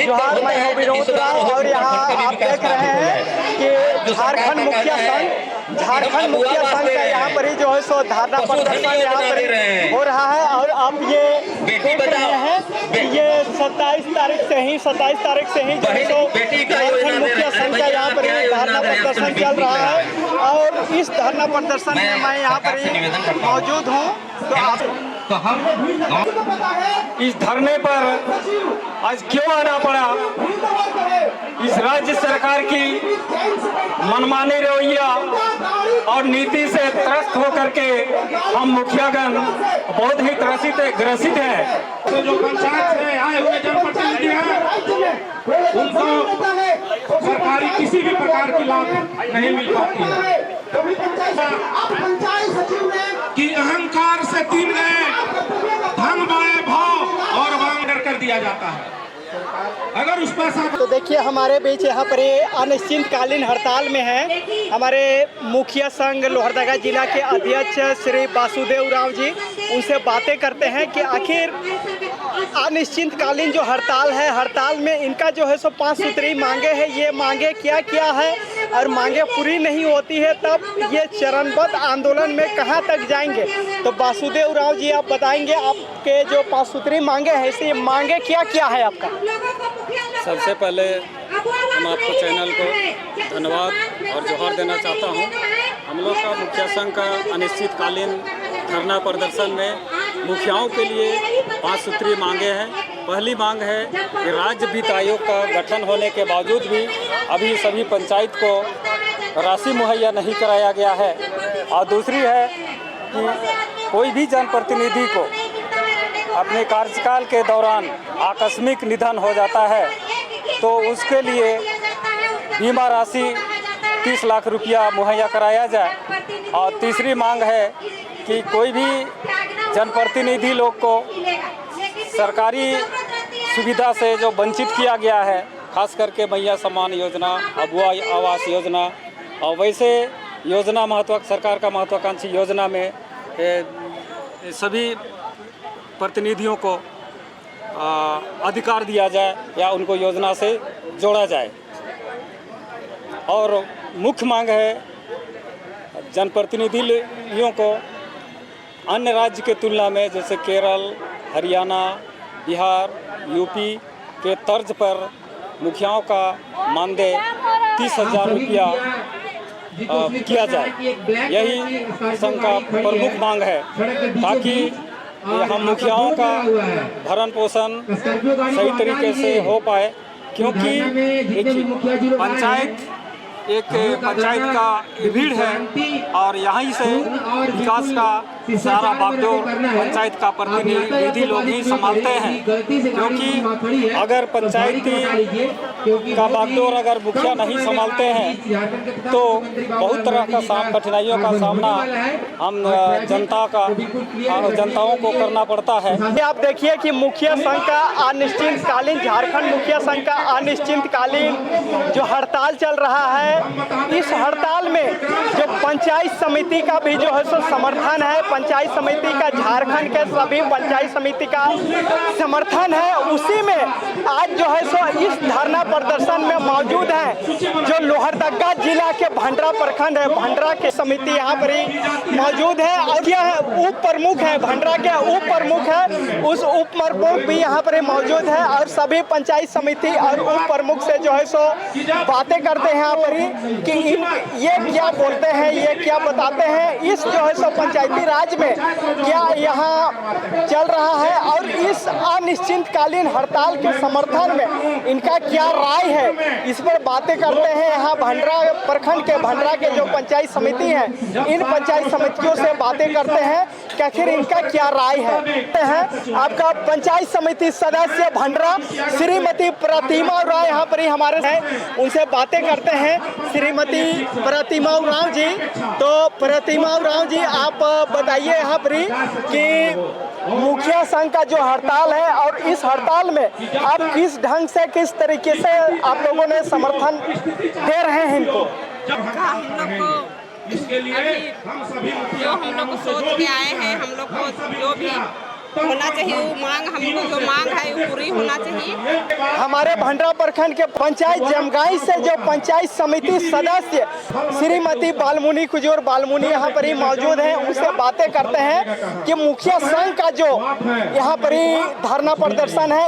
जोहार, मैं हूं विनोद राव और यहाँ आप देख रहे हैं कि झारखंड मुखिया संघ का यहाँ पर ही जो है सो धरना प्रदर्शन यहाँ पर हो रहा है। और आप ये देख रहे हैं कि ये 27 तारीख से ही जो है सो झारखंड मुखिया संघ का यहाँ पर ही धरना प्रदर्शन चल रहा है। और इस धरना प्रदर्शन में मैं यहाँ पर ही मौजूद हूँ। तो हम इस धरने पर आज क्यों आना पड़ा? इस राज्य सरकार की मनमानी रवैया और नीति से त्रस्त होकर के हम मुखियागण बहुत ही ग्रसित हैं। तो जो पंचायत से आए हुए जनप्रतिनिधि हैं उनको सरकारी किसी भी प्रकार की लाभ नहीं मिल पाती है कि अहंकार से तीन गए, धन बाए भाव और वांडर कर दिया जाता है। अगर उस पर तो देखिए हमारे बीच यहाँ पर अनिश्चितकालीन हड़ताल में है हमारे मुखिया संघ लोहरदगा जिला के अध्यक्ष श्री वासुदेव राव जी। उनसे बातें करते हैं कि आखिर अनिश्चितकालीन जो हड़ताल है, हड़ताल में इनका जो है सो 5 सूत्री मांगे हैं, ये मांगे क्या क्या है और मांगे पूरी नहीं होती है तब ये चरणबद्ध आंदोलन में कहाँ तक जाएंगे। तो वासुदेव राव जी आप बताएंगे आपके जो 5 सूत्री मांगे हैं इसे मांगे क्या क्या है आपका? सबसे पहले हम आपको चैनल को धन्यवाद और जोहार देना चाहता हूं। हम लोग का मुखिया संघ का अनिश्चितकालीन धरना प्रदर्शन में मुखियाओं के लिए 5 सूत्री मांगे हैं। पहली मांग है कि राज्य वित्त आयोग का गठन होने के बावजूद भी अभी सभी पंचायत को राशि मुहैया नहीं कराया गया है। और दूसरी है कि कोई भी जनप्रतिनिधि को अपने कार्यकाल के दौरान आकस्मिक निधन हो जाता है तो उसके लिए बीमा राशि 30 लाख रुपया मुहैया कराया जाए। और तीसरी मांग है कि कोई भी जनप्रतिनिधि लोग को सरकारी सुविधा से जो वंचित किया गया है, खास करके मैया सम्मान योजना, अबुआ आवास योजना और वैसे योजना सरकार का महत्वाकांक्षी योजना में सभी प्रतिनिधियों को अधिकार दिया जाए या उनको योजना से जोड़ा जाए। और मुख्य मांग है जनप्रतिनिधियों को अन्य राज्य के तुलना में जैसे केरल, हरियाणा, बिहार, यूपी के तर्ज पर मुखियाओं का मानदेय 30,000 रुपया किया जाए। यही संघ का प्रमुख मांग है ताकि हम मुखियाओं का भरण पोषण सही तरीके से हो पाए। क्योंकि पंचायत का भीड़ है और यहीं से विकास का सारा बागडोर पंचायत का प्रतिनिधि लोग ही संभालते हैं। क्योंकि अगर पंचायती का बागडोर अगर मुखिया नहीं संभालते हैं तो बहुत तरह का कठिनाइयों का सामना हम जनताओं को करना पड़ता है। आप देखिए कि मुखिया संघ का अनिश्चितकालीन, झारखंड मुखिया संघ का अनिश्चितकालीन जो हड़ताल चल रहा है, इस हड़ताल में जो पंचायत समिति का भी जो है सो समर्थन है, पंचायत समिति का झारखंड के सभी पंचायत समिति का समर्थन है। उसी में आज जो है सो इस धरना प्रदर्शन में मौजूद है जो लोहरदगा जिला के भंडरा प्रखंड है, भंडरा के समिति यहाँ पर ही मौजूद है। और यह उप प्रमुख है, भंडरा के उप प्रमुख है, उस उप प्रमुख भी यहाँ पर मौजूद है। और सभी पंचायत समिति और उप प्रमुख से जो है सो बातें करते हैं यहाँ पर ही कि ये क्या बोलते हैं, ये क्या बताते हैं, इस जो है सो पंचायती राज में क्या यहाँ चल रहा है और इस अनिश्चितकालीन हड़ताल के समर्थन में इनका क्या राय है, इस पर बातें करते हैं। यहाँ भंडरा प्रखंड के भंडरा के जो पंचायत समिति हैं, इन पंचायत समितियों से बातें करते हैं कि आखिर इनका क्या राय है। आपका पंचायत समिति सदस्य भंडरा श्रीमती प्रतिमा राव यहाँ पर ही हमारे हैं, उनसे बातें करते हैं। श्रीमती प्रतिमा राव जी, तो प्रतिमा राव जी आप बताइए यहाँ पर कि मुखिया संघ का जो हड़ताल है और इस हड़ताल में आप किस ढंग से, किस तरीके से आप लोगों ने समर्थन दे रहे हैं इनको? हम लोग को इसके लिए हम सभी जो हम लोग को सोच के आए हैं, हम लोग को जो भी होना चाहिए, वो मांग हमको जो मांग है वो पूरी होना चाहिए। हमारे भंडरा प्रखंड के पंचायत जमगाई से जो पंचायत समिति सदस्य श्रीमती बालमुनि कुजूर बालमुनि यहाँ पर ही मौजूद हैं, उनसे बातें करते हैं कि मुखिया संघ का जो यहाँ पर ही धरना प्रदर्शन है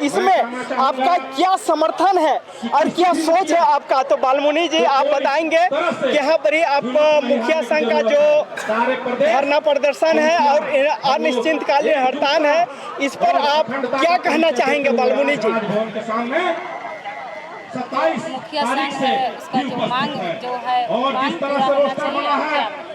इसमें आपका क्या समर्थन है और क्या सोच है आपका। तो बालमुनि जी आप बताएंगे कि यहाँ पर ही आप मुखिया संघ का जो धरना प्रदर्शन है और अनिश्चितकालीन हड़ताल है, इस पर आप क्या कहना चाहेंगे बालमुनि जी। मुखिया संघ है उसका जो मांग मांग पूरा होना चाहिए।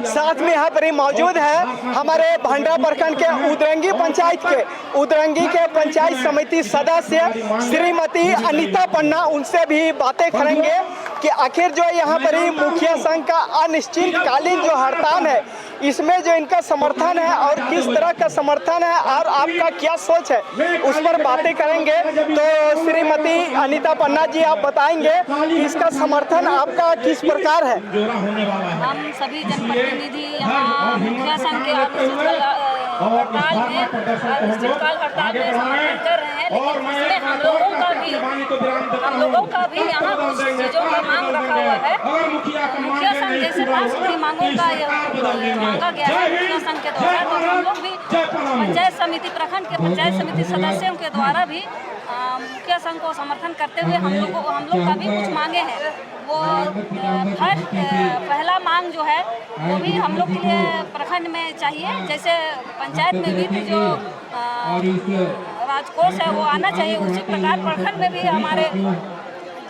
साथ में यहाँ पर ही मौजूद है हमारे भंडरा प्रखंड के उदरंगी पंचायत के उदरंगी के पंचायत समिति सदस्य श्रीमती अनीता पन्ना, उनसे भी बातें करेंगे कि आखिर जो यहाँ पर ही मुखिया संघ का अनिश्चितकालीन जो हड़ताल है इसमें जो इनका समर्थन है और किस तरह का समर्थन है और आपका क्या सोच है, उस पर बातें करेंगे। तो श्रीमती अनीता पन्ना जी आप बताएंगे कि इसका समर्थन आपका किस प्रकार है। हम सभी जनप्रतिनिधि यहाँ मुखिया संघ के हड़ताल में अनिश्चितकाल हड़ताल में समर्थन कर रहे हैं, लेकिन इसमें हम लोगों का भी यहाँ कुछ चीज़ों का मांग रखा हुआ है। मुखिया संघ जैसे 5 मांगों का मांगा गया है मुखिया संघ के द्वारा, तो हम लोग भी पंचायत समिति प्रखंड के पंचायत समिति सदस्यों के द्वारा भी मुखिया संघ को समर्थन करते हुए हम लोग का भी कुछ मांगे हैं। वो पहला मांग जो है वो भी हम लोग के लिए प्रखंड में चाहिए, जैसे पंचायत में भी जो राजकोष है वो आना चाहिए, उसी प्रकार प्रखंड में भी हमारे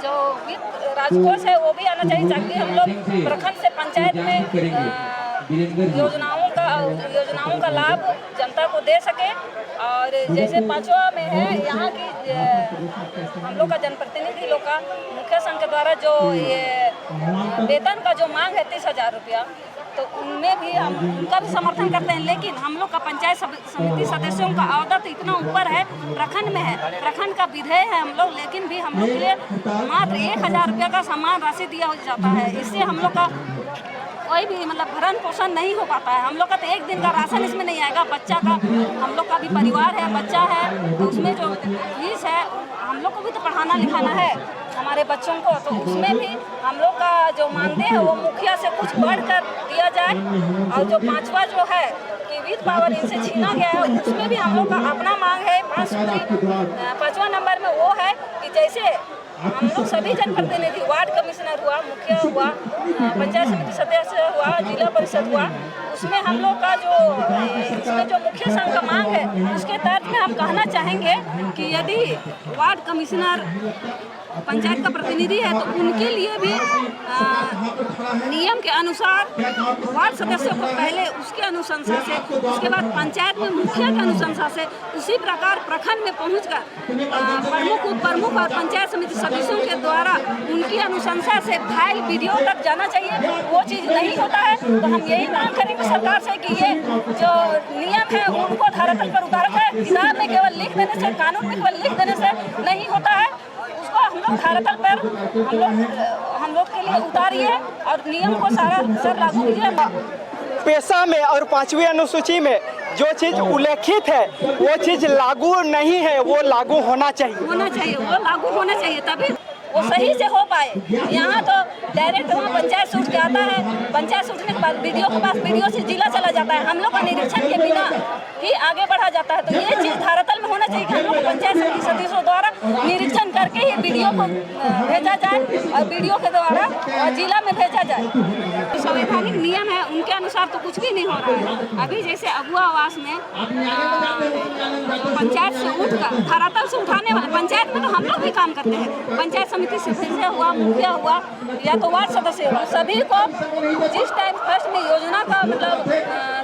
जो वित्त राजकोष है वो भी आना चाहिए, ताकि हम लोग प्रखंड से पंचायत में योजनाओं का लाभ जनता को दे सके। और जैसे 5वां में है यहाँ की हम लोग का जनप्रतिनिधि लोग का मुखिया संघ के द्वारा जो ये वेतन का जो मांग है 30,000 रुपया, तो उनमें भी हम उनका भी समर्थन करते हैं। लेकिन हम लोग का पंचायत समिति सदस्यों का अहदा तो इतना ऊपर है, प्रखंड में है, प्रखंड का विधेय है हम लोग, लेकिन भी हम लोग के लिए मात्र 1,000 रुपया का सम्मान राशि दिया जाता है। इससे हम लोग का कोई भी मतलब भरण पोषण नहीं हो पाता है। हम लोग का तो एक दिन का राशन इसमें नहीं आएगा। बच्चा का हम लोग का भी परिवार है, बच्चा है, तो उसमें जो फीस है हम लोग को भी तो पढ़ाना लिखाना है हमारे बच्चों को, तो उसमें भी हम लोग का जो मानदेय है वो मुखिया से कुछ बढ़कर दिया जाए। और जो 5वां जो है कि विद पावर इनसे छीना गया है, उसमें भी हम लोग का अपना मांग है। 5वां नंबर में वो है कि जैसे हम लोग सभी जनप्रतिनिधि, वार्ड कमिश्नर हुआ, मुखिया हुआ, पंचायत समिति सदस्य हुआ, जिला परिषद हुआ, उसमें हम लोग का जो इसमें जो मुखिया संघ का मांग है उसके तहत में हम कहना चाहेंगे कि यदि वार्ड कमिश्नर पंचायत का प्रतिनिधि है तो उनके लिए भी नियम के अनुसार वार्ड सदस्यों को पहले उसके अनुशंसा से, उसके बाद पंचायत में मुखिया के अनुशंसा से, उसी प्रकार प्रखंड में पहुंचकर प्रमुख उप प्रमुख और पंचायत समिति सदस्यों के द्वारा उनकी अनुशंसा से फाइल वीडियो तक जाना चाहिए। वो चीज़ नहीं होता है तो हम यही मांग करेंगे सरकार से कि ये जो नियम है उनको धरातल पर उतारा जाए। किताब में केवल लिख देने से, कानून में केवल लिख देने से नहीं होता है, उसको हम लोग धरातल पर हम लोग के लिए उतारिए और नियम को सारा लागू कीजिए। पेशा में और 5वीं अनुसूची में जो चीज उल्लेखित है वो चीज लागू नहीं है, वो लागू होना चाहिए, वो लागू होना चाहिए, तभी वो सही से हो पाए। यहाँ तो डायरेक्ट वहाँ पंचायत से उठ के आता है, पंचायत से उठने के बाद वीडियो के पास, वीडियो से जिला चला जाता है, हम लोग का निरीक्षण के बिना ही आगे बढ़ा जाता है। तो ये चीज़ धरातल में होना चाहिए कि हम लोग पंचायत समिति सदस्यों द्वारा निरीक्षण करके ही वीडियो को भेजा जाए और वीडियो के द्वारा जिला में भेजा जाए। तो संवैधानिक नियम है उनके अनुसार तो कुछ भी नहीं हो रहा है। अभी जैसे अगुआ आवास में पंचायत से उठकर धरातल से उठाने वाले, पंचायत में तो हम लोग भी काम करते हैं, पंचायत समिति सदस्य हुआ, मुखिया हुआ या तो वार्ड सदस्य हुआ, सभी को जिस टाइम फर्स्ट में योजना का मतलब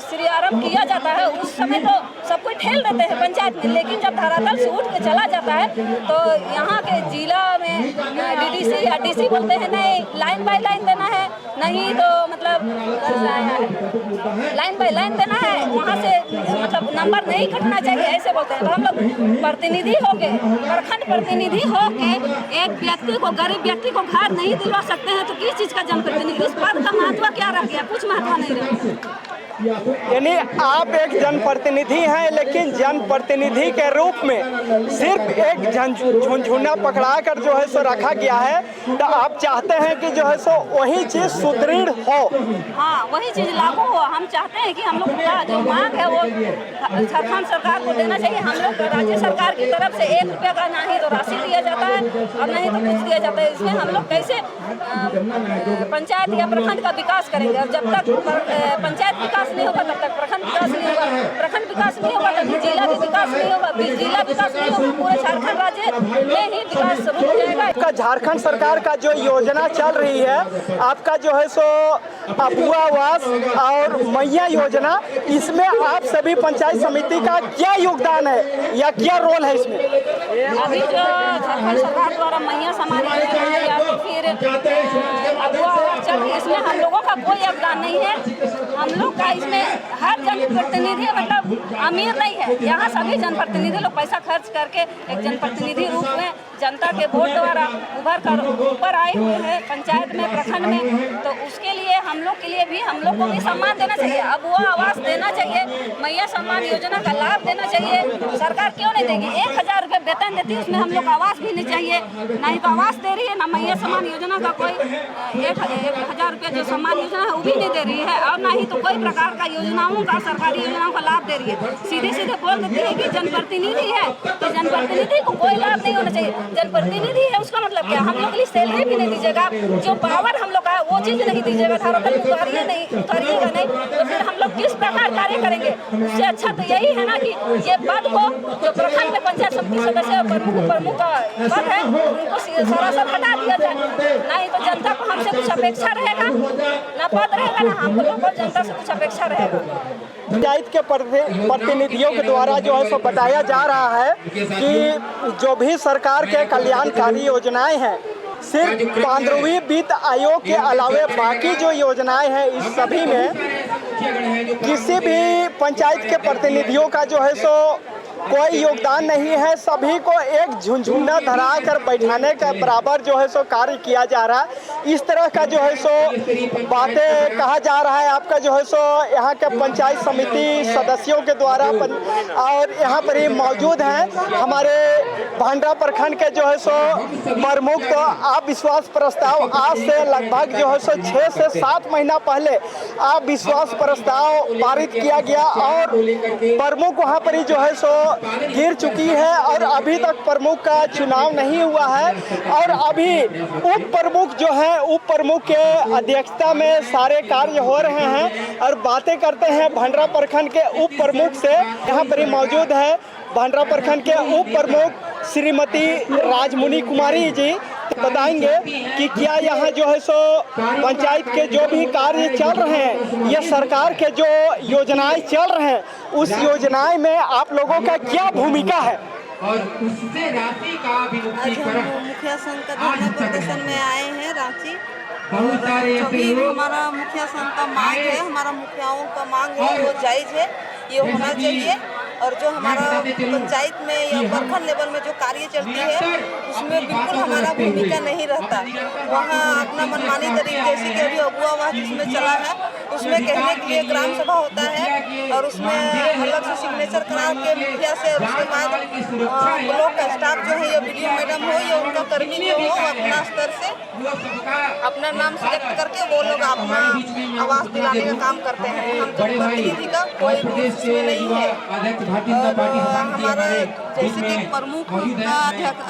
श्रीआरंभ किया जाता है उस समय तो सब कोई ठेल देते हैं पंचायत में, लेकिन जब धरातल से उठ के चला जाता है तो यहाँ के जिला में डीडीसी या डीसी बोलते हैं नहीं लाइन बाय लाइन देना है, नहीं तो मतलब लाइन बाय लाइन देना है, वहाँ से मतलब नंबर नहीं कटना चाहिए, ऐसे बोलते हैं। तो हम लोग प्रतिनिधि होके, प्रखंड प्रतिनिधि होके एक व्यक्ति को, गरीब व्यक्ति को घर नहीं दिलवा सकते हैं तो किस चीज़ का जनप्रतिनिधि, इस पद का महत्व क्या रह गया? कुछ महत्व नहीं रह गया। यानी आप एक जनप्रतिनिधि हैं, लेकिन जनप्रतिनिधि के रूप में सिर्फ एक झुनझुना पकड़ा कर जो है सो रखा गया है। तो आप चाहते हैं कि जो है सो वही चीज़ सुदृढ़ हो। हाँ, वही चीज़ लागू हो। हम चाहते हैं कि हम लोग का जो मांग है वो झारखंड सरकार को देना चाहिए। हम लोग राज्य सरकार की तरफ से 1 रुपये का ना ही तो राशि दिया जाता है और नहीं तो कुछ दिया जाता है। इसमें हम लोग कैसे पंचायत या प्रखंड का विकास करेंगे? और जब तक पंचायत विकास नहीं होगा तब तक प्रखंड विकास नहीं होगा, प्रखंड विकास नहीं होगा तब जिला भी विकास नहीं होगा, जिला विकास नहीं होगा पूरे झारखंड राज्य में ही विकास रुक जाएगा। आपका झारखंड सरकार का जो योजना चल रही है, आपका जो है सो अबुआ आवास और मैया योजना, इसमें आप सभी पंचायत समिति का क्या योगदान है या क्या रोल है इसमें? अभी जो झारखंड सरकार द्वारा मैया समान योजना या तो फिर अबुआ आवास चल रही है, इसमें हम लोगों का कोई योगदान नहीं है। हम लोग का इसमें हर जनप्रतिनिधि मतलब अमीर नहीं है। यहाँ सभी जनप्रतिनिधि लोग पैसा खर्च करके एक जनप्रतिनिधि रूप में जनता के वोट द्वारा उभर कर ऊपर आए हुए हैं पंचायत में, प्रखंड में। तो उसके लिए हम लोग के लिए भी हम लोग को भी सम्मान देना चाहिए, अब वो आवास देना चाहिए, मैया सम्मान योजना का लाभ देना चाहिए। सरकार क्यों नहीं देगी? 1000 रुपये वेतन देती है, उसमें हम लोग आवास भी नहीं चाहिए। ना ही तो आवास दे रही है, ना मैया सम्मान योजना का कोई 1000 रुपये जो सम्मान योजना है वो भी नहीं दे रही है, और ना ही तो कोई प्रकार का योजनाओं का सरकारी योजनाओं का लाभ दे रही है। सीधे सीधे बोल देती है कि जनप्रतिनिधि है तो जनप्रतिनिधि को कोई लाभ नहीं होना चाहिए। जनप्रतिनिधि है उसका मतलब क्या? हम लोग के लिए सैलरी भी नहीं दीजिएगा, जो पावर हम लोग का है वो चीज़ नहीं दीजिएगा, धारातल उतारिएगा नहीं, तो फिर हम लोग किस प्रकार कार्य करेंगे? उससे अच्छा तो यही है ना कि ये पद को जो प्रखंड में पंचायत समिति सदस्य प्रमुख का पद है उनको सरासर हटा दिया जाए। नहीं तो जनता को हमसे कुछ अपेक्षा रहेगा, ना पद रहेगा, ना हम लोग को जनता से कुछ अपेक्षा रहेगा। पंचायत के प्रतिनिधियों के द्वारा जो है सो बताया जा रहा है कि जो भी सरकार के कल्याणकारी योजनाएं हैं, सिर्फ 15वीं वित्त आयोग के अलावे बाकी जो योजनाएं हैं इस सभी में किसी भी पंचायत के प्रतिनिधियों का जो है सो कोई योगदान नहीं है। सभी को एक झुनझुना धरा कर बैठाने का बराबर जो है सो कार्य किया जा रहा है। इस तरह का जो है सो बातें कहा जा रहा है आपका जो है सो यहाँ के पंचायत समिति सदस्यों के द्वारा। और यहाँ पर ही मौजूद हैं हमारे भांडरा प्रखंड के जो है सो प्रमुख। तो आप विश्वास प्रस्ताव आज से लगभग जो है सो 6 से 7 महीना पहले आप विश्वास प्रस्ताव पारित किया गया और प्रमुख वहाँ पर ही जो है सो गिर चुकी है और अभी तक प्रमुख का चुनाव नहीं हुआ है। और अभी उप प्रमुख जो है, उप प्रमुख के अध्यक्षता में सारे कार्य हो रहे हैं। और बातें करते हैं भांडरा प्रखंड के उप प्रमुख से। यहाँ पर ही मौजूद है भांडरा प्रखंड के उप प्रमुख श्रीमती राजमुनि कुमारी जी। बताएंगे कि क्या यहाँ जो है सो पंचायत के जो भी कार्य चल रहे हैं या सरकार के जो योजनाएं चल रहे हैं उस योजनाएं में आप लोगों का क्या भूमिका है? और उससे राशि का विमुक्तीकरण। मुखिया संघ का धरना प्रदर्शन में आए हैं रांची। बहुत सारे जो भी हमारा मुखिया संघ का मांग है, हमारा मुखियाओं का मांग है वो जायज़ है, ये होना चाहिए। और जो हमारा पंचायत में या प्रखंड लेवल में जो कार्य चलती है उसमें बिल्कुल हमारा भूमिका नहीं रहता। वहाँ अपना मनमानी तरीके जैसे कि अभी अबुआ आवास जिसमें चला है उसमें कहने के लिए ग्राम सभा होता है और उसमें अलग से सिग्नेचर करा के मुखिया से, उसके बाद ब्लॉक का स्टाफ जो है या वीडियो मैडम हो या उनका कर्मी जो हो अपना स्तर से अपना नाम सिलेक्ट करके वो लोग अपना आवास दिलाने का काम करते हैं। हम जनप्रतिनिधि का कोई रूल इसमें नहीं है। और हमारा जैसे कि प्रमुख का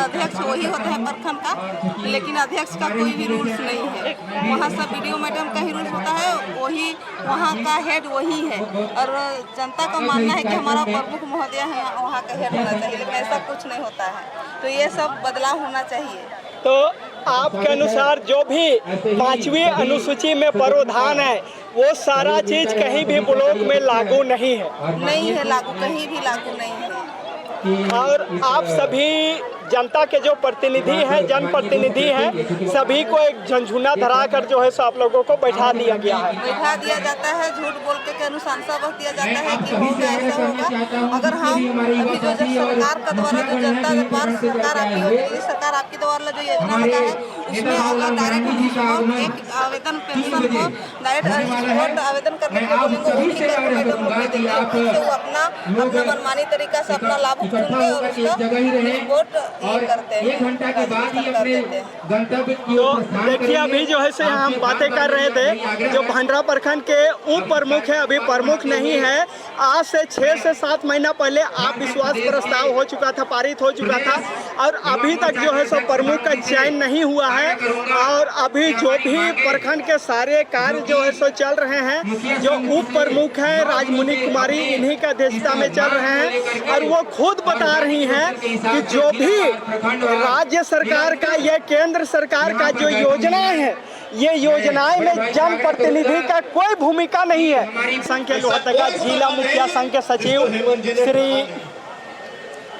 अध्यक्ष वही होते हैं प्रखंड का, लेकिन अध्यक्ष का कोई भी रूल्स नहीं है। वहाँ सब वीडियो मैडम का ही रूल्स होता है, वही वहाँ का हेड वही है। और जनता का मानना है कि हमारा प्रमुख महोदय है वहाँ का हेड होना चाहिए, लेकिन ऐसा कुछ नहीं होता है। तो ये सब बदलाव होना चाहिए। तो आपके अनुसार जो भी 5वीं अनुसूची में प्रावधान है वो सारा चीज कहीं भी ब्लॉक में लागू नहीं है? नहीं है लागू, कहीं भी लागू नहीं है। और आप सभी जनता के जो प्रतिनिधि हैं, जनप्रतिनिधि हैं, सभी को एक झंझुना धराकर जो है सो आप लोगों को बैठा दिया गया है। बैठा दिया जाता है, झूठ बोल के अनुशंसा बस दिया जाता है कि होगा ऐसा होगा। अगर हम अभी जो सरकार का द्वारा जो जनता दरबार सरकार आपकी होगी, सरकार आपके द्वारा जो योजना लगा है उसमें अगर डायरेक्ट एक आवेदन पेंशन को डायरेक्ट आवेदन करने के लिए बोलेंगे, वो अपना मनमानी तरीका से अपना लाभ उठाते हैं और उसका वोट करते हैं। तो देखिए अभी जो है से हम बातें कर रहे थे, जो भंडरा प्रखंड के उप प्रमुख है, अभी प्रमुख नहीं है। आज से 6 से 7 महीना पहले आप विश्वास प्रस्ताव हो चुका था, पारित हो चुका था और अभी तक जो है सो प्रमुख का चयन नहीं हुआ है। और अभी जो भी प्रखंड के सारे कार्य जो है सो चल रहे हैं, जो उप प्रमुख है राजमुनि कुमारी, इन्हीं का अध्यक्षता में चल रहे हैं। और वो खुद बता रही हैं कि जो भी राज्य सरकार का या केंद्र सरकार का जो योजनाएं है, ये योजनाएं में जनप्रतिनिधि का कोई भूमिका नहीं है। संघ के लोहरदगा जिला मुखिया संघ के सचिव श्री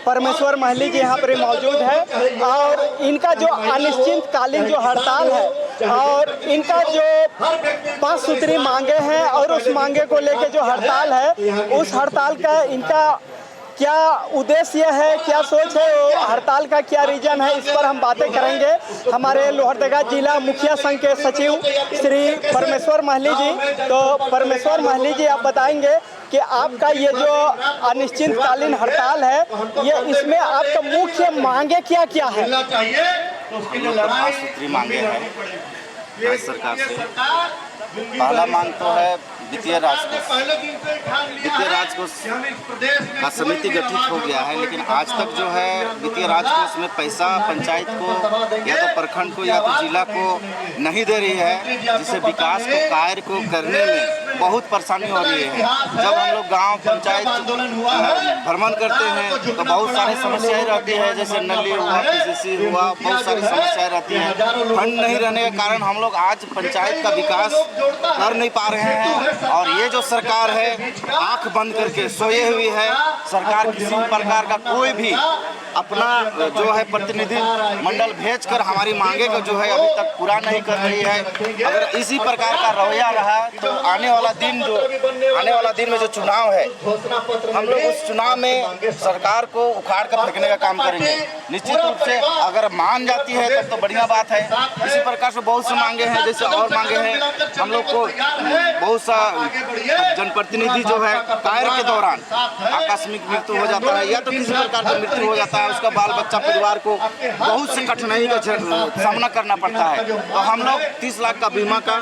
परमेश्वर महली जी यहाँ पर मौजूद है और इनका जो अनिश्चितकालीन जो हड़ताल है और इनका जो 5 सूत्री मांगे हैं और उस मांगे को लेके जो हड़ताल है, उस हड़ताल का इनका क्या उद्देश्य है, क्या सोच है, हड़ताल का क्या रीजन है, इस पर हम बातें करेंगे। हमारे लोहरदगा जिला मुखिया संघ के सचिव श्री परमेश्वर महली जी, तो परमेश्वर महली जी आप बताएंगे कि आपका ये जो अनिश्चितकालीन हड़ताल है, ये इसमें आपका मुख्य मांगे क्या क्या है? सूत्री मांगे हैं राज्य सरकार से। पहला मांग तो है वित्तीय राजकोष। वित्तीय राजकोष का समिति गठित हो गया है, लेकिन आज तक जो है वित्तीय राजकोष में पैसा पंचायत को या तो प्रखंड को या तो जिला को नहीं दे रही है, जिससे विकास को कार्य को करने में बहुत परेशानी हो रही है। जब हम लोग गांव पंचायत भ्रमण करते हैं तो बहुत सारी समस्याएं रहती है, जैसे नली हुआ, पीसीसी हुआ, बहुत सारी समस्याएं रहती हैं। फंड नहीं रहने के कारण हम लोग आज पंचायत का विकास कर नहीं पा रहे हैं। और ये जो सरकार है आंख बंद करके सोए हुई है। सरकार किसी प्रकार का कोई भी अपना जो है प्रतिनिधि मंडल भेजकर हमारी मांगे को जो है अभी तक पूरा नहीं कर रही है। अगर इसी प्रकार का रवैया रहा तो आने वाला दिन में जो चुनाव है, हम लोग उस चुनाव में सरकार को उखाड़ कर फेंकने का काम करेंगे। निश्चित रूप से अगर मान जाती है तब तो बढ़िया बात है। इसी प्रकार से बहुत से मांगे हैं, जैसे और मांगे हैं हम लोग को बहुत सा जनप्रतिनिधि जो है कार्य के दौरान आकस्मिक मृत्यु हो जाता है या तो किसी प्रकार का मृत्यु हो जाता है, उसका बाल बच्चा परिवार को बहुत सी कठिनाई का सामना करना पड़ता है। तो हम लोग 30 लाख का बीमा का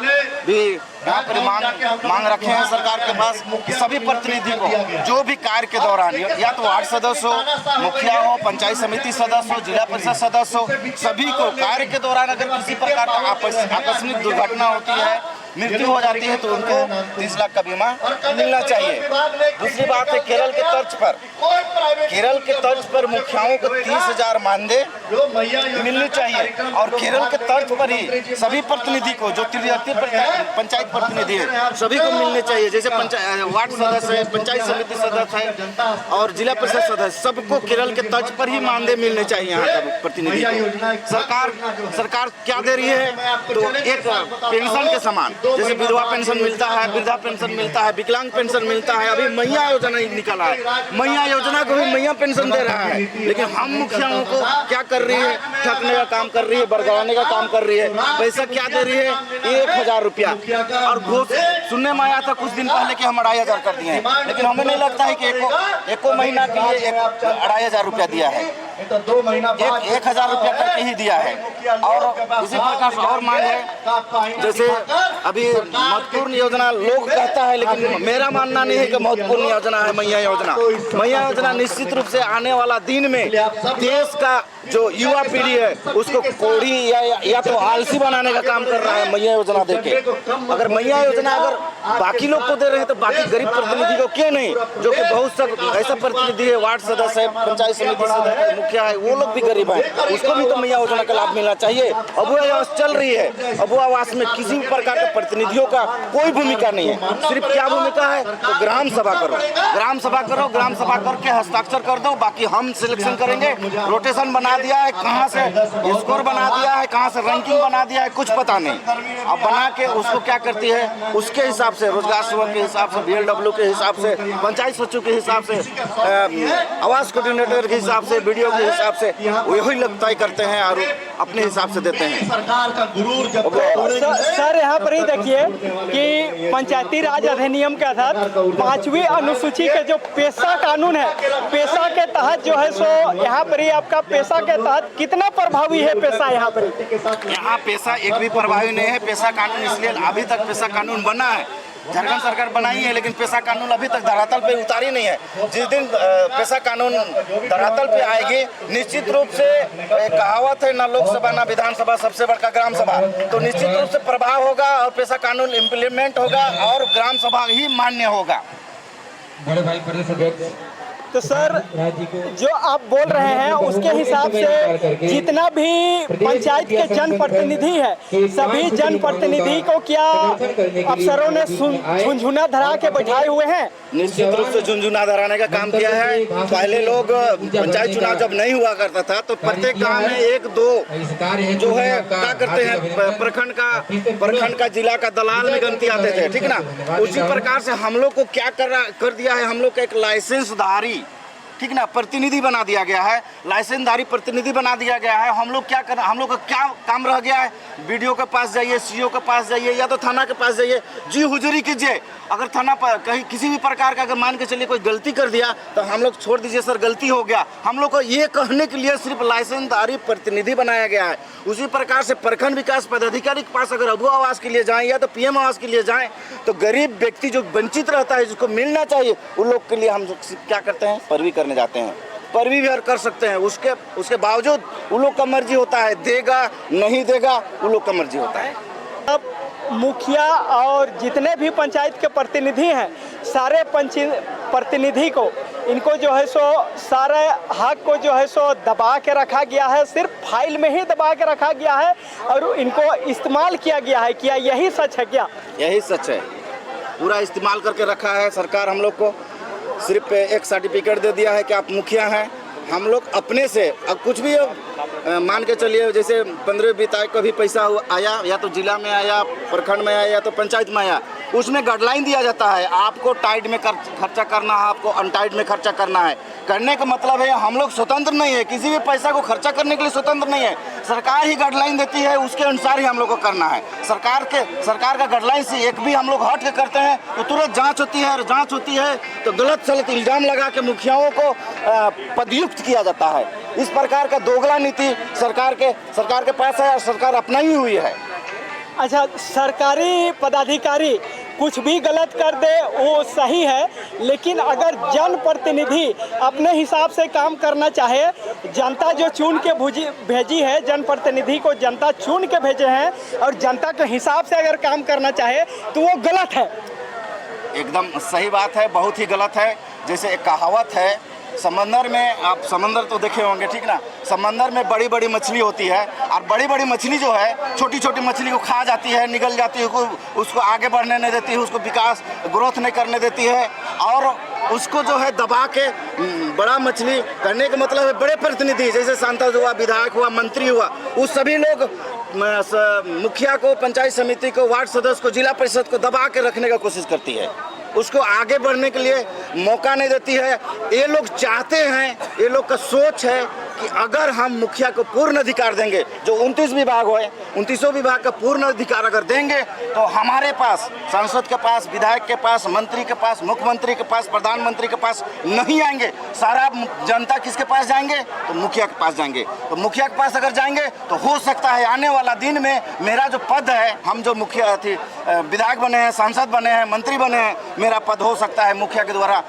भी यहाँ पर मांग रखे हैं सरकार के पास कि सभी प्रतिनिधि को जो भी कार्य के दौरान या तो वार्ड सदस्य हो, मुखिया हो, पंचायत समिति सदस्य हो, जिला परिषद सदस्य हो, सभी को कार्य के दौरान अगर किसी प्रकार का आकस्मिक दुर्घटना होती है, मृत्यु हो जाती है, तो उनको 30 लाख का बीमा मिलना चाहिए। दूसरी बात है केरल के तर्ज पर मुखियाओं को 30,000 मानदेय मिलनी चाहिए और केरल के तर्ज पर ही सभी प्रतिनिधि को जो त्रिअर्थी पंचायत प्रतिनिधि है सभी को मिलने चाहिए। जैसे वार्ड सदस्य है, पंचायत समिति सदस्य है और जिला परिषद सदस्य, सबको केरल के तर्ज पर ही मानदेय मिलने चाहिए। यहाँ का प्रतिनिधि को सरकार क्या दे रही है, तो एक पेंशन के समान, जैसे विधवा पेंशन मिलता है, वृद्धा पेंशन मिलता है, विकलांग पेंशन मिलता है, अभी मैया योजना निकाला है, मैया योजना को भी मैया पेंशन दे रहा है। लेकिन हम मुखियाओं को क्या कर रही है, ठगने का काम कर रही है, बरगलाने का काम कर रही है। पैसा क्या दे रही है, 1,000 रुपया, और घूस सुनने में आया था कुछ दिन पहले कि हम 2,500 कर दिए हैं, लेकिन हमें नहीं लगता है कि एको महीना के लिए 2,500 रुपया दिया है, 1,000 रुपया करके ही दिया है। और इसी प्रकार से और मांग है, जैसे अभी महत्वपूर्ण योजना लोग कहता है, लेकिन मेरा मानना नहीं है कि महत्वपूर्ण योजना है मैया योजना। मैया योजना निश्चित रूप से आने वाला दिन में देश का जो युवा पीढ़ी है उसको कोढ़ी या तो आलसी बनाने का काम कर रहा है मैया योजना देके। अगर मैया योजना अगर बाकी लोग को दे रहे हैं तो बाकी गरीब प्रतिनिधि को क्यों नहीं, जो कि बहुत सब ऐसा प्रतिनिधि है, वार्ड सदस्य है, पंचायत समिति सदस्य है, मुखिया है वो लोग भी गरीब हैं, उसको भी तो मैया योजना का लाभ मिलना चाहिए। अबुआ आवास चल रही है, अबुआ आवास में किसी भी प्रकार के प्रतिनिधियों का कोई भूमिका नहीं है। सिर्फ क्या भूमिका है, तो ग्राम सभा करो, ग्राम सभा करो, ग्राम सभा करके हस्ताक्षर कर दो, बाकी हम सिलेक्शन करेंगे। रोटेशन बना दिया है, कहाँ से स्कोर बना दिया है, कहाँ से रैंकिंग बना दिया है, कुछ पता नहीं। अब बना के उसको क्या करती है, उसके हिसाब से रोजगार सेवक के हिसाब से, BLW के हिसाब से, पंचायत सचिव के हिसाब से, आवास कोऑर्डिनेटर के हिसाब से, BDO के हिसाब से वही लोग तय करते हैं और अपने हिसाब से देते हैं। सर यहाँ पर ही देखिए कि पंचायती राज अधिनियम के तहत 5वीं अनुसूची के जो पेशा कानून है, पेशा के तहत जो है सो यहाँ पर ही आपका पेशा के तहत कितना प्रभावी है पेशा यहाँ पर? यहाँ पेशा एक भी प्रभावी नहीं है। पेशा कानून इसलिए अभी तक पेशा कानून बना है, झारखंड सरकार बनाई है, लेकिन पेशा कानून अभी तक धरातल पे उतारी नहीं है। जिस दिन पेशा कानून धरातल पे आएगी, निश्चित रूप से कहावत है ना लोकसभा ना विधानसभा सबसे बड़का ग्राम सभा, तो निश्चित रूप से प्रभाव होगा और पेशा कानून इम्प्लीमेंट होगा और ग्राम सभा ही मान्य होगा। बड़े भाई प्रदेश अध्यक्ष तो सर जो आप बोल रहे हैं उसके हिसाब से जितना भी पंचायत के जनप्रतिनिधि है, सभी जनप्रतिनिधि को क्या अफसरों ने झुनझुना धरा के बैठाए हुए हैं? निश्चित रूप से झुनझुना धराने का काम किया है। पहले लोग पंचायत चुनाव जब नहीं हुआ करता था तो प्रत्येक गांव में 1-2 जो है क्या करते हैं, प्रखंड का जिला का दलाल में गनती आते थे, ठीक ना। उसी प्रकार से हम लोग को क्या कर दिया है, हम लोग का एक लाइसेंसधारी, ठीक ना, प्रतिनिधि बना दिया गया है, लाइसेंसधारी प्रतिनिधि बना दिया गया है। हम लोग क्या कर, हम लोग का क्या काम रह गया है, BDO के पास जाइए, CO के पास जाइए या तो थाना के पास जाइए, जी हुजूरी कीजिए। अगर थाना पर कहीं किसी भी प्रकार का अगर मान के चलिए कोई गलती कर दिया तो हम लोग छोड़ दीजिए सर गलती हो गया, हम लोग को ये कहने के लिए सिर्फ लाइसेंसधारी प्रतिनिधि बनाया गया है। उसी प्रकार से प्रखंड विकास पदाधिकारी के पास अगर अबुआ आवास के लिए जाएं या तो PM आवास के लिए जाएं, तो गरीब व्यक्ति जो वंचित रहता है, जिसको मिलना चाहिए, उन लोग के लिए हम क्या करते हैं, पैरवी करने जाते हैं। पैरवी भी कर सकते हैं, उसके बावजूद उन लोग का मर्जी होता है, देगा नहीं देगा उन लोग का मर्जी होता है। अब मुखिया और जितने भी पंचायत के प्रतिनिधि हैं, सारे प्रतिनिधि को इनको जो है सो सारे हक को जो है सो दबा के रखा गया है, सिर्फ फाइल में ही दबा के रखा गया है और इनको इस्तेमाल किया गया है। क्या यही सच है? क्या यही सच है? पूरा इस्तेमाल करके रखा है सरकार। हम लोग को सिर्फ एक सर्टिफिकेट दे दिया है कि आप मुखिया हैं। हम लोग अपने से अब कुछ भी मान के चलिए, जैसे 15वीं तारीख को भी पैसा आया, या तो जिला में आया, प्रखंड में आया या तो पंचायत में आया, उसमें गाइडलाइन दिया जाता है, आपको टाइट में खर्चा करना है, आपको अनटाइट में खर्चा करना है। करने का मतलब है हम लोग स्वतंत्र नहीं है, किसी भी पैसा को खर्चा करने के लिए स्वतंत्र नहीं है, सरकार ही गाइडलाइन देती है, उसके अनुसार ही हम लोग को करना है। सरकार का गाइडलाइन से एक भी हम लोग हट के करते हैं तो तुरंत जांच होती है, और जांच होती है तो गलत सलत इल्जाम लगा के मुखियाओं को पदयुक्त किया जाता है। इस प्रकार का दोगला नीति सरकार के पास है और सरकार अपनाई हुई है। अच्छा, सरकारी पदाधिकारी कुछ भी गलत कर दे वो सही है, लेकिन अगर जनप्रतिनिधि अपने हिसाब से काम करना चाहे, जनता जो चुन के भेजी है, जनप्रतिनिधि को जनता चुन के भेजे हैं और जनता के हिसाब से अगर काम करना चाहे तो वो गलत है। एकदम सही बात है, बहुत ही गलत है। जैसे एक कहावत है, समंदर में, आप समंदर तो देखे होंगे, ठीक ना, समंदर में बड़ी बड़ी मछली होती है और बड़ी बड़ी मछली जो है छोटी छोटी मछली को खा जाती है, निगल जाती है, उसको आगे बढ़ने नहीं देती है, उसको विकास ग्रोथ नहीं करने देती है, और उसको जो है दबा के बड़ा मछली करने का मतलब है बड़े प्रतिनिधि जैसे सांसद हुआ, विधायक हुआ, मंत्री हुआ, उस सभी लोग मुखिया को, पंचायत समिति को, वार्ड सदस्य को, जिला परिषद को दबा के रखने का कोशिश करती है, उसको आगे बढ़ने के लिए मौका नहीं देती है। ये लोग चाहते हैं, ये लोग का सोच है कि अगर हम मुखिया को पूर्ण अधिकार देंगे, जो 29 विभाग है, 29 विभाग का पूर्ण अधिकार अगर देंगे तो हमारे पास, सांसद के पास, विधायक के पास, मंत्री के पास, मुख्यमंत्री के पास, प्रधानमंत्री के पास नहीं आएंगे। सारा जनता किसके पास जाएंगे? तो मुखिया के पास जाएंगे। तो मुखिया के पास अगर जाएंगे तो हो सकता है आने वाला दिन में मेरा जो पद है, हम जो मुखिया थी, विधायक बने हैं, सांसद बने हैं, मंत्री बने हैं, मेरा पद हो सकता है मुखिया के द्वारा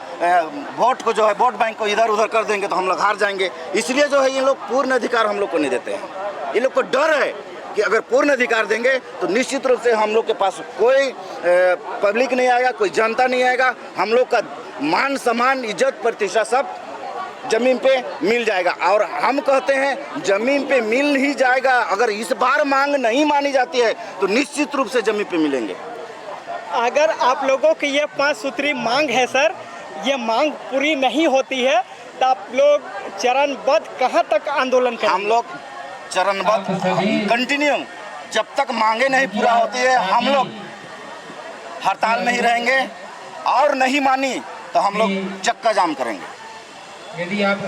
वोट को जो है, वोट बैंक को इधर उधर कर देंगे तो हम लोग हार जाएंगे। इसलिए जो है ये लोग पूर्ण अधिकार हम लोग को नहीं देते हैं। ये लोग को डर है कि अगर पूर्ण अधिकार देंगे तो निश्चित रूप से हम लोग के पास कोई पब्लिक नहीं आएगा, कोई जनता नहीं आएगा, हम लोग का मान सम्मान, इज्जत, प्रतिष्ठा सब जमीन पे मिल जाएगा। और हम कहते हैं जमीन पे मिल ही जाएगा। अगर इस बार मांग नहीं मानी जाती है तो निश्चित रूप से जमीन पे मिलेंगे। अगर आप लोगों की ये 5 सूत्री मांग है सर, ये मांग पूरी नहीं होती है तो आप लोग चरणबद्ध कहाँ तक आंदोलन करेंगे? हम लोग चरणबद्ध कंटिन्यू, जब तक मांगे नहीं पूरा होती है हम लोग हड़ताल में ही रहेंगे। और नहीं मानी तो हम लोग चक्का जाम करेंगे। यदि आप